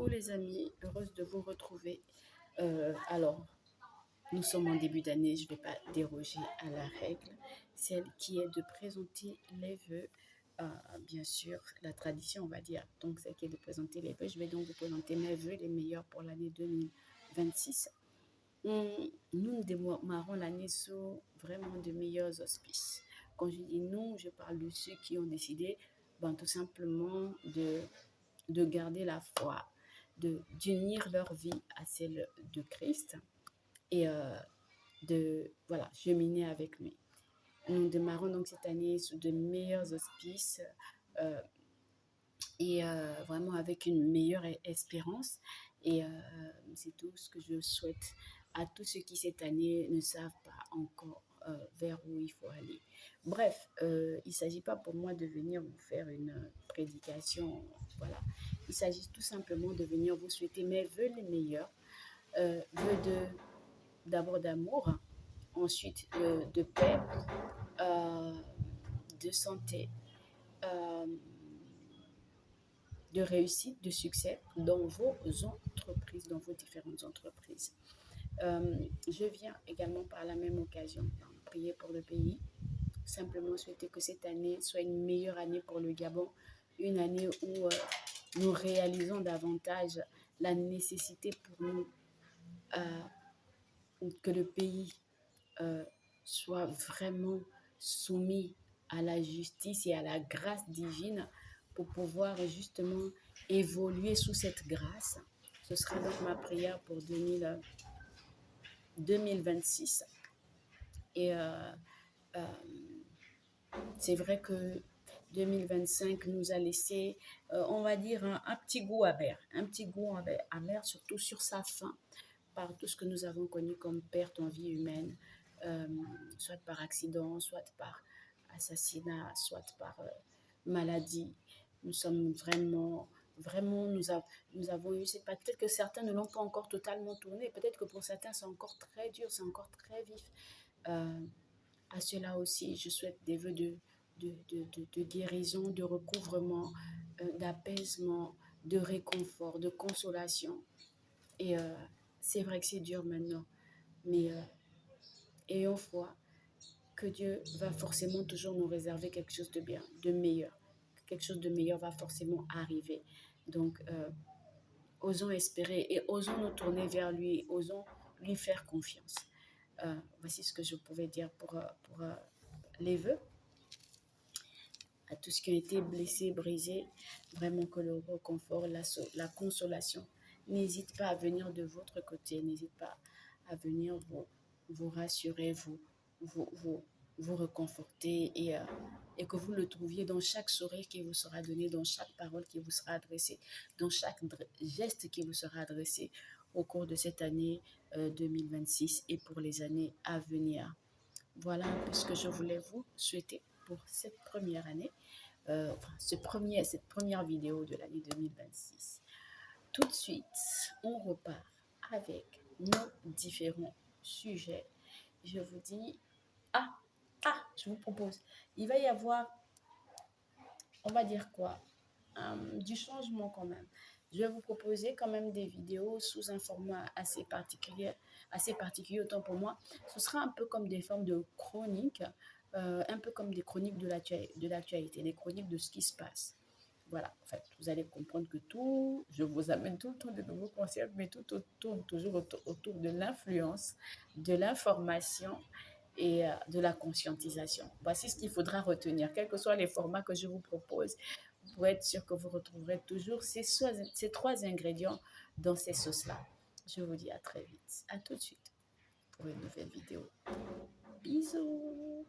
les amis, heureuse de vous retrouver. Alors, nous sommes en début d'année, je ne vais pas déroger à la règle, celle qui est de présenter les vœux, bien sûr, la tradition, on va dire, donc celle qui est de présenter les vœux. Je vais donc vous présenter mes vœux les meilleurs pour l'année 2026. Nous démarrons l'année sous vraiment de meilleurs auspices. Quand je dis nous, je parle de ceux qui ont décidé tout simplement de garder la foi, d'unir leur vie à celle de Christ et de voilà, cheminer avec lui. Nous démarrons donc cette année sous de meilleurs auspices euh, et vraiment avec une meilleure espérance. Et c'est tout ce que je souhaite à tous ceux qui cette année ne savent pas encore vers où il faut aller. Bref, il ne s'agit pas pour moi de venir vous faire une prédication, voilà. Il s'agit tout simplement de venir vous souhaiter mes vœux les meilleurs, vœux d'abord d'amour, ensuite de paix, euh, de santé, euh, de réussite, de succès dans vos entreprises, dans vos différentes entreprises. Je viens également par la même occasion prier pour le pays, simplement souhaiter que cette année soit une meilleure année pour le Gabon, une année où nous réalisons davantage la nécessité pour nous que le pays euh, soit vraiment soumis à la justice et à la grâce divine pour pouvoir justement évoluer sous cette grâce. Ce sera donc ma prière pour 2026. Et c'est vrai que 2025 nous a laissé, on va dire, un petit goût amer, surtout sur sa fin, par tout ce que nous avons connu comme perte en vie humaine, euh, soit par accident, soit par assassinat, soit par maladie. Nous sommes vraiment, nous avons eu, c'est peut-être que certains ne l'ont pas encore totalement tourné, peut-être que pour certains c'est encore très dur, c'est encore très vif. Euh, à cela aussi, je souhaite des vœux de guérison, de recouvrement, d'apaisement, de réconfort, de consolation. Et c'est vrai que c'est dur maintenant, mais ayons foi que Dieu va forcément toujours nous réserver quelque chose de bien, de meilleur. Quelque chose de meilleur va forcément arriver. Donc, osons espérer et osons nous tourner vers lui, osons lui faire confiance. Voici ce que je pouvais dire pour les vœux. À tous ceux qui ont été blessés, brisés, vraiment que le réconfort, la consolation n'hésite pas à venir de votre côté, n'hésite pas à venir vous rassurer, vous, vous, vous réconforter et que vous le trouviez dans chaque sourire qui vous sera donné, dans chaque parole qui vous sera adressée, dans chaque geste qui vous sera adressé au cours de cette année 2026 et pour les années à venir. Voilà un peu ce que je voulais vous souhaiter pour cette première année, cette première vidéo de l'année 2026. Tout de suite, on repart avec nos différents sujets. Je vous dis, je vous propose, il va y avoir, on va dire quoi, du changement quand même. Je vais vous proposer quand même des vidéos sous un format assez particulier autant pour moi. Ce sera un peu comme des formes de chroniques, un peu comme des chroniques de l'actualité, des chroniques de ce qui se passe. Voilà, en fait, vous allez comprendre que tout, je vous amène tout le temps de nouveaux concepts, mais tout tourne toujours autour de l'influence, de l'information et de la conscientisation. Voici ce qu'il faudra retenir, quels que soient les formats que je vous propose, pour être sûr que vous retrouverez toujours ces trois ingrédients dans ces sauces-là. Je vous dis à très vite, à tout de suite pour une nouvelle vidéo. Bisous!